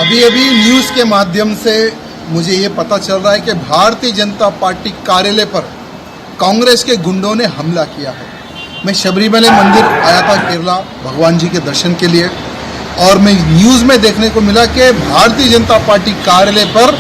अभी अभी न्यूज़ के माध्यम से मुझे ये पता चल रहा है कि भारतीय जनता पार्टी कार्यालय पर कांग्रेस के गुंडों ने हमला किया है। मैं शबरीमला मंदिर आया था केरला भगवान जी के दर्शन के लिए, और मैं न्यूज़ में देखने को मिला कि भारतीय जनता पार्टी कार्यालय पर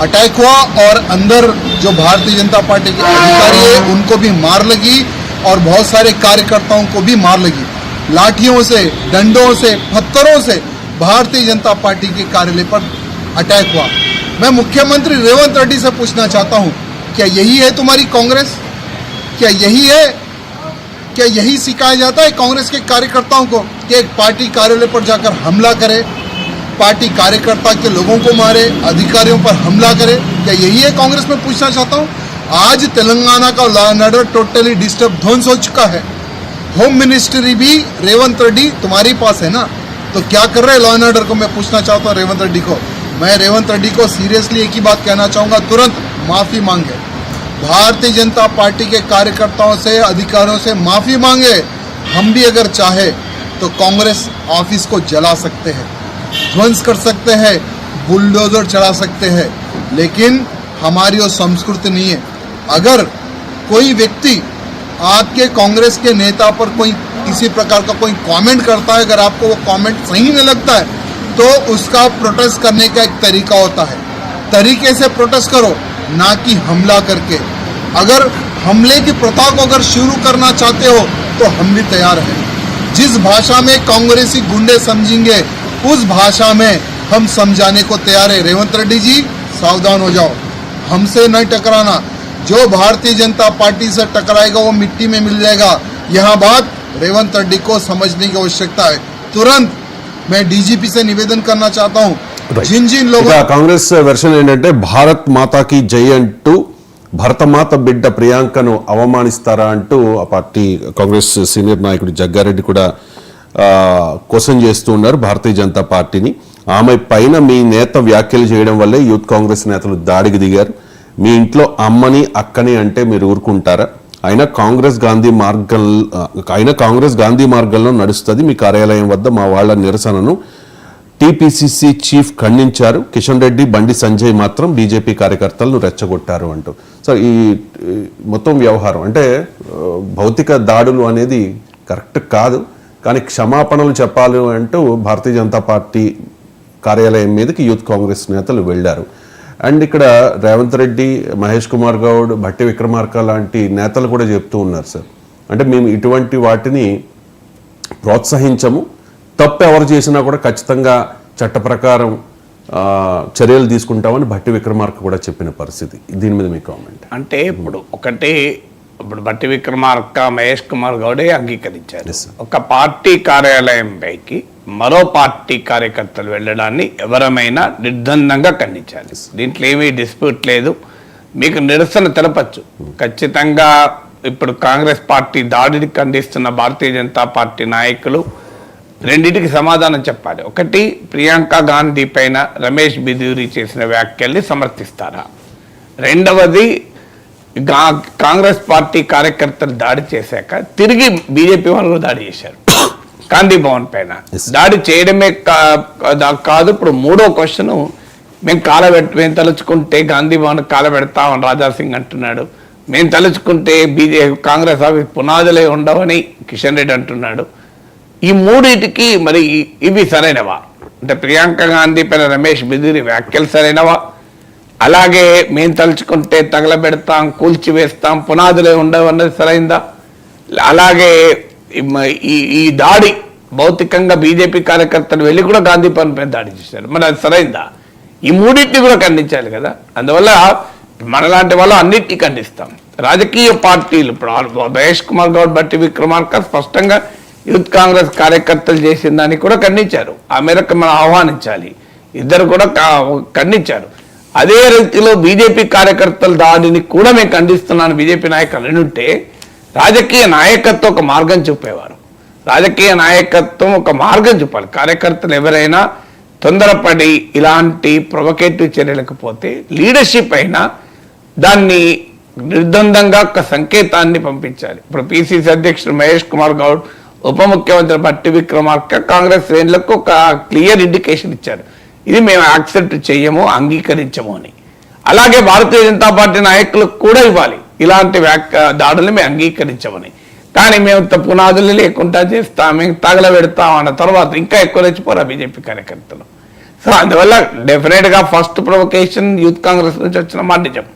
अटैक हुआ और अंदर जो भारतीय जनता पार्टी के अधिकारी है उनको भी मार लगी और बहुत सारे कार्यकर्ताओं को भी मार लगी। लाठियों से, डंडों से, पत्थरों से भारतीय जनता पार्टी के कार्यालय पर अटैक हुआ। मैं मुख्यमंत्री रेवंत रेड्डी से पूछना चाहता हूं, क्या यही है तुम्हारी कांग्रेस? क्या यही है? क्या यही सिखाया जाता है कांग्रेस के कार्यकर्ताओं को कि एक पार्टी कार्यालय पर जाकर हमला करे, पार्टी कार्यकर्ता के लोगों को मारे, अधिकारियों पर हमला करे? क्या यही है कांग्रेस में? पूछना चाहता हूं। आज तेलंगाना का law and order totally disturb, ध्वंस हो चुका है। होम मिनिस्ट्री भी रेवंत रेड्डी तुम्हारे पास है ना, तो क्या कर रहे हैं लॉ एंड ऑर्डर को? मैं पूछना चाहता हूँ रेवंत रेड्डी को। मैं रेवंत रेड्डी को सीरियसली एक ही बात कहना चाहूँगा, तुरंत माफ़ी मांगे। भारतीय जनता पार्टी के कार्यकर्ताओं से, अधिकारियों से माफ़ी मांगे। हम भी अगर चाहे तो कांग्रेस ऑफिस को जला सकते हैं, ध्वंस कर सकते हैं, बुलडोजर चला सकते हैं, लेकिन हमारी वो संस्कृति नहीं है। अगर कोई व्यक्ति आपके कांग्रेस के नेता पर कोई किसी प्रकार का कोई कमेंट करता है, अगर आपको वो कमेंट सही नहीं लगता है तो उसका प्रोटेस्ट करने का एक तरीका होता है। तरीके से प्रोटेस्ट करो, ना कि हमला करके। अगर हमले की प्रथा को अगर शुरू करना चाहते हो तो हम भी तैयार हैं। जिस भाषा में कांग्रेसी गुंडे समझेंगे उस भाषा में हम समझाने को तैयार है। रेवंत रेड्डी जी सावधान हो जाओ, हमसे नहीं टकराना। जो भारतीय जनता पार्टी से टकराएगा वो मिट्टी में मिल जाएगा। यहाँ बात रेवंत रेड्डी को समझने की आवश्यकता है। तुरंत मैं डीजीपी से निवेदन करना चाहता हूँ, जिन लोगों కాంగ్రెస్ వెర్షన్ ఏంటంటే భారత్ మాతాకి జై అంటూ భరతమాత బిడ్డ ప్రియాంకను అవమానిస్తారా అంటూ ఆ పార్టీ కాంగ్రెస్ సీనియర్ నాయకుడు జగ్గారెడ్డి కూడా క్వశ్చన్ చేస్తూ ఉన్నారు భారతీయ జనతా పార్టీని. ఆమె పైన మీ నేత వ్యాఖ్యలు చేయడం వల్లే యూత్ కాంగ్రెస్ నేతలు దాడికి దిగారు. మీ ఇంట్లో అమ్మని అక్కని అంటే మీరు ఊరుకుంటారా? అయినా కాంగ్రెస్ గాంధీ మార్గంలో నడుస్తుంది. మీ కార్యాలయం వద్ద మా వాళ్ళ నిరసనను టీపీసీసీ చీఫ్ ఖండించారు. కిషన్ రెడ్డి, బండి సంజయ్ మాత్రం బీజేపీ కార్యకర్తలను రెచ్చగొట్టారు అంటూ. సో ఈ మొత్తం వ్యవహారం అంటే భౌతిక దాడులు అనేది కరెక్ట్ కాదు, కానీ క్షమాపణలు చెప్పాలి అంటూ భారతీయ జనతా పార్టీ కార్యాలయం మీదకి యూత్ కాంగ్రెస్ నేతలు వెళ్లారు. అండ్ ఇక్కడ రేవంత్ రెడ్డి, మహేష్ కుమార్ గౌడ్, భట్టి విక్రమార్క లాంటి నేతలు కూడా చెప్తూ ఉన్నారు సార్, అంటే మేము ఇటువంటి వాటిని ప్రోత్సహించము, తప్పు ఎవరు చేసినా కూడా ఖచ్చితంగా చట్ట ప్రకారం చర్యలు తీసుకుంటామని భట్టి విక్రమార్క కూడా చెప్పిన పరిస్థితి. దీని మీద మీ కామెంట్? అంటే ఇప్పుడు భట్టి విక్రమార్క, మహేష్ కుమార్ గౌడే అంగీకరించారు. ఒక పార్టీ కార్యాలయం పైకి మరో పార్టీ కార్యకర్తలు వెళ్ళడాన్ని ఎవరమైనా నిర్బంధంగా ఖండించాలి. దీంట్లో ఏమీ డిస్ప్యూట్ లేదు. మీకు నిరసన తెలపచ్చు ఖచ్చితంగా. ఇప్పుడు కాంగ్రెస్ పార్టీ దాడిని ఖండిస్తున్న భారతీయ జనతా పార్టీ నాయకులు రెండింటికి సమాధానం చెప్పాలి. ఒకటి, ప్రియాంక గాంధీ పైన రమేష్ బిదూరి చేసిన వ్యాఖ్యల్ని సమర్థిస్తారా? రెండవది, కాంగ్రెస్ పార్టీ కార్యకర్తలు దాడి చేశాక తిరిగి బీజేపీ వాళ్ళు దాడి చేశారు గాంధీ భవన్ పైన. దాడి చేయడమే కాదు, ఇప్పుడు మూడో క్వశ్చన్, మేము తలుచుకుంటే గాంధీ భవన్ కాలబెడతామని రాజాసింగ్ అంటున్నాడు. మేము తలుచుకుంటే కాంగ్రెస్ ఆఫీస్ పునాదులే ఉండవని కిషన్ రెడ్డి అంటున్నాడు. ఈ మూడింటికి మరి ఇవి సరైనవా? అంటే ప్రియాంక గాంధీ పైన రమేష్ బిదూరి వ్యాఖ్యలు సరైనవా? అలాగే మేము తలుచుకుంటే తగలబెడతాం, కూల్చివేస్తాం, పునాదులే ఉండవు అన్నది సరైందా? అలాగే ఈ దాడి భౌతికంగా బీజేపీ కార్యకర్తలు వెళ్ళి కూడా గాంధీ భవన్ పైన దాడి చేశారు, మరి అది సరైందా? ఈ మూడింటిని కూడా ఖండించాలి కదా. అందువల్ల మనలాంటి వాళ్ళు అన్నిటినీ ఖండిస్తాం. రాజకీయ పార్టీలు ఇప్పుడు మహేష్ కుమార్ గౌడ్, బట్టి విక్రమార్క స్పష్టంగా యూత్ కాంగ్రెస్ కార్యకర్తలు చేసిన దాన్ని కూడా ఖండించారు. ఆ మేరకు మనం ఆహ్వానించాలి. ఇద్దరు కూడా ఖండించారు. అదే రీతిలో బీజేపీ కార్యకర్తల దాడిని కూడా మేము ఖండిస్తున్నాను బీజేపీ నాయకులు ఉంటే రాజకీయ నాయకత్వం ఒక మార్గం చూపేవారు. రాజకీయ నాయకత్వం ఒక మార్గం చూపాలి. కార్యకర్తలు ఎవరైనా తొందరపడి ఇలాంటి ప్రొవకేటివ్ చర్యలకు పోతే లీడర్షిప్ అయినా దాన్ని నిర్ద్వందంగా ఒక సంకేతాన్ని పంపించాలి. ఇప్పుడు పిసిసి అధ్యక్షుడు మహేష్ కుమార్ గౌడ్, ఉప ముఖ్యమంత్రి భట్టి విక్రమార్క కాంగ్రెస్ శ్రేణులకు ఒక క్లియర్ ఇండికేషన్ ఇచ్చారు. ఇది మేము యాక్సెప్ట్ చేయము, అంగీకరించము అని. అలాగే భారతీయ జనతా పార్టీ నాయకులకు కూడా ఇవ్వాలి, ఇలాంటి దాడులు మేము అంగీకరించమని. కానీ మేము పునాదులు లేకుండా చేస్తాం, మేము తగలబెడతాం అన్న తర్వాత ఇంకా ఎక్కువ రెచ్చిపోరా బీజేపీ కార్యకర్తలు. సో అందువల్ల డెఫినెట్గా ఫస్ట్ ప్రొవొకేషన్ యూత్ కాంగ్రెస్ నుంచి వచ్చిన మాట నిజం.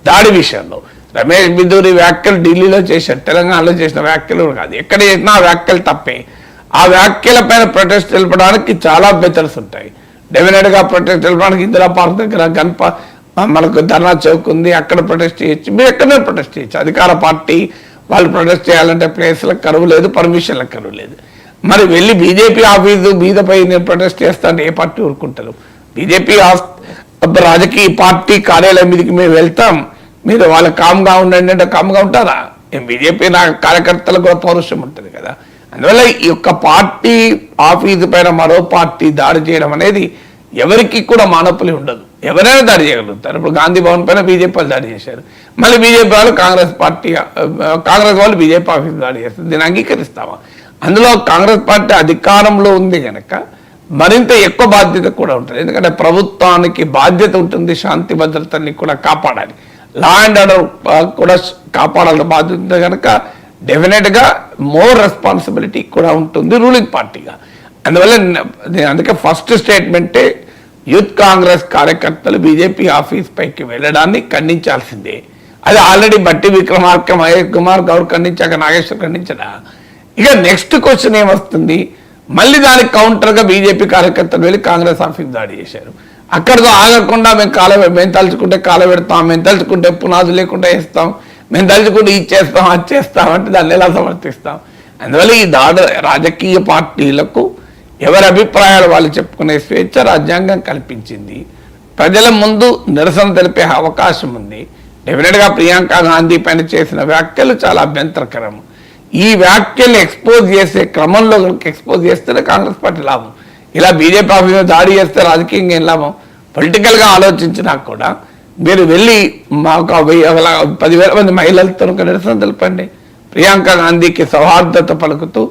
దాడి విషయంలో రమేష్ బిదూరి వ్యాఖ్యలు ఢిల్లీలో చేశారు, తెలంగాణలో చేసిన వ్యాఖ్యలు కాదు, ఎక్కడ చేసినా ఆ వ్యాఖ్యలు తప్పే. ఆ వ్యాఖ్యల పైన ప్రొటెస్ట్ తెలపడానికి చాలా మెథడ్స్ ఉంటాయి. డెఫినెట్గా ప్రొటెస్ట్ తెలపడానికి ఇందిరా పార్క్ దగ్గర మనకు ధర్నా చౌక్ ఉంది, అక్కడ ప్రొటెస్ట్ చేయొచ్చు, మీరు ఎక్కడైనా ప్రొటెస్ట్ చేయొచ్చు. అధికార పార్టీ వాళ్ళు ప్రొటెస్ట్ చేయాలంటే ప్లేస్లకు కరువు లేదు, పర్మిషన్లకు కరువు లేదు. మరి వెళ్ళి బీజేపీ ఆఫీసు మీదపై నేను ప్రొటెస్ట్ చేస్తాను ఏ పార్టీ ఊరుకుంటారు? బీజేపీ రాజకీయ పార్టీ కార్యాలయం మీదకి మేము వెళ్తాం, మీరు వాళ్ళ కామ్గా ఉండండి అంటే కామ్గా ఉంటారా? బీజేపీ నా కార్యకర్తలకు కూడా పౌరుషం ఉంటుంది కదా. అందువల్ల ఈ యొక్క పార్టీ ఆఫీసు పైన మరో పార్టీ దాడి చేయడం అనేది ఎవరికి కూడా మానోపలి ఉండదు, ఎవరైనా దాడి చేయగలుగుతారు. ఇప్పుడు గాంధీ భవన్ పైన బీజేపీ వాళ్ళు దాడి చేశారు, మళ్ళీ బీజేపీ వాళ్ళు కాంగ్రెస్ వాళ్ళు బీజేపీ ఆఫీసు దాడి చేస్తారు. దీన్ని అంగీకరిస్తామా? అందులో కాంగ్రెస్ పార్టీ అధికారంలో ఉంది కనుక మరింత ఎక్కువ బాధ్యత కూడా ఉంటుంది. ఎందుకంటే ప్రభుత్వానికి బాధ్యత ఉంటుంది, శాంతి భద్రతని కూడా కాపాడాలి, లా అండ్ ఆర్డర్ కూడా కాపాడాలని బాధ్యత ఉంటుంది కనుక డెఫినెట్గా మోర్ రెస్పాన్సిబిలిటీ కూడా ఉంటుంది రూలింగ్ పార్టీగా. అందువల్ల అందుకే ఫస్ట్ స్టేట్మెంటే యూత్ కాంగ్రెస్ కార్యకర్తలు బీజేపీ ఆఫీస్ పైకి వెళ్ళడాన్ని ఖండించాల్సిందే. అది ఆల్రెడీ బట్టి విక్రమార్క, మహేష్ కుమార్ గౌడ్ ఖండించాక నాగేశ్వర్ ఖండించడా? ఇక నెక్స్ట్ క్వశ్చన్ ఏమొస్తుంది, మళ్ళీ దానికి కౌంటర్గా బీజేపీ కార్యకర్తలు వెళ్ళి కాంగ్రెస్ ఆఫీస్ దాడి చేశారు. అక్కడితో ఆగకుండా మేము తలుచుకుంటే కాలబెడతాం, మేము తలుచుకుంటే పునాదు లేకుండా వేస్తాం, మేము తలుచుకుంటే ఇచ్చేస్తాం, అది చేస్తాం అంటే దాన్ని ఎలా సమర్థిస్తాం? అందువల్ల ఈ రాజకీయ పార్టీలకు ఎవరి అభిప్రాయాలు వాళ్ళు చెప్పుకునే స్వేచ్ఛ రాజ్యాంగం కల్పించింది. ప్రజల ముందు నిరసన తెలిపే అవకాశం ఉంది. డెఫినెట్గా ప్రియాంక గాంధీ పైన చేసిన వ్యాఖ్యలు చాలా అభ్యంతరకరం. ఈ వ్యాఖ్యలు ఎక్స్పోజ్ చేసే క్రమంలో ఎక్స్పోజ్ చేస్తేనే కాంగ్రెస్ పార్టీ లాభం. ఇలా బీజేపీ ఆఫీసు దాడి చేస్తే రాజకీయంగా ఏం లాభం? పొలిటికల్గా ఆలోచించినా కూడా మీరు వెళ్ళి మాకు 10,000 మంది మహిళలతో ఒక నిరసన తెలపండి, ప్రియాంక గాంధీకి సౌహార్దత పలుకుతూ